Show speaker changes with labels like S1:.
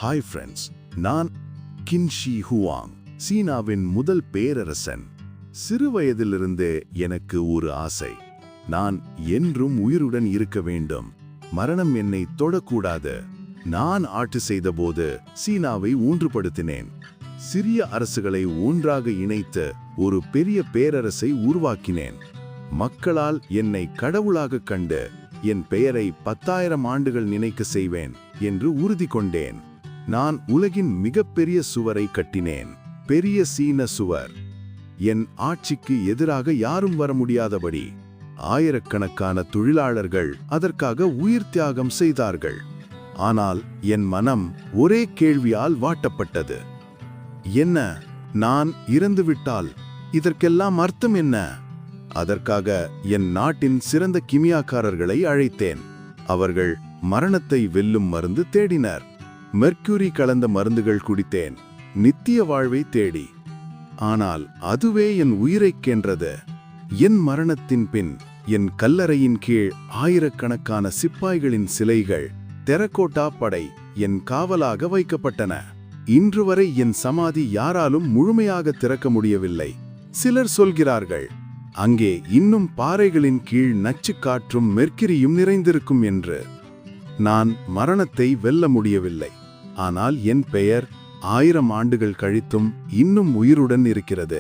S1: Hi friends, நான் கின் she Huang, சீனாவின் முதல் பேரரசன். சிறுவயதிலிருந்தே எனக்கு ஒரு ஆசை. நான் என்றும் உயிருடன் இருக்க வேண்டும். மரணம் என்னை தொடக்கூடாது. நான் ஆட்சி செய்தபோது சீனாவை ஊன்றுபடுத்தினேன். சிறிய அரசுகளை ஒன்றாக இணைத்து ஒரு பெரிய பேரரசை உருவாக்கினேன். மக்களால் என்னை கடவுளாக கண்டு என் பெயரை 10,000 ஆண்டுகள் நினைக்க செய்வேன் என்று உறுதி கொண்டேன். நான் உலகின் மிகப்பெரிய சுவரை கட்டினேன், பெரிய சீன சுவர். என் ஆட்சிக்கு எதிராக யாரும் வர முடியாதபடி. ஆயிரக்கணக்கான தொழிலாளர்கள் அதற்காக உயிர் தியாகம் செய்தார்கள். ஆனால் என் மனம் ஒரே கேள்வியால் வாட்டப்பட்டது. என்ன, நான் இறந்துவிட்டால் இதற்கெல்லாம் அர்த்தம் என்ன? அதற்காக என் நாட்டின் சிறந்த கிமியாக்காரர்களை அழைத்தேன். அவர்கள் மரணத்தை வெல்லும் மருந்து தேடினர். மெர்க்குரி கலந்த மருந்துகள் குடித்தேன், நித்திய வாழ்வை தேடி. ஆனால் அதுவே என் உயிரைக் கேன்றது. என் மரணத்தின் பின் என் கல்லறையின் கீழ் ஆயிரக்கணக்கான சிப்பாய்களின் சிலைகள், டெரகோட்டா படை என் காவலாக வைக்கப்பட்டன. இன்று வரை என் சமாதி யாராலும் முழுமையாக திறக்க முடியவில்லை. சிலர் சொல்கிறார்கள், அங்கே இன்னும் பாறைகளின் கீழ் நச்சுக் காற்றும் மெர்க்குரியும் நிறைந்திருக்கும் என்று. நான் மரணத்தை வெல்ல முடியவில்லை. ஆனால் என் பெயர் 1000 ஆண்டுகள் கழித்தும் இன்னும் உயிருடன் இருக்கிறது.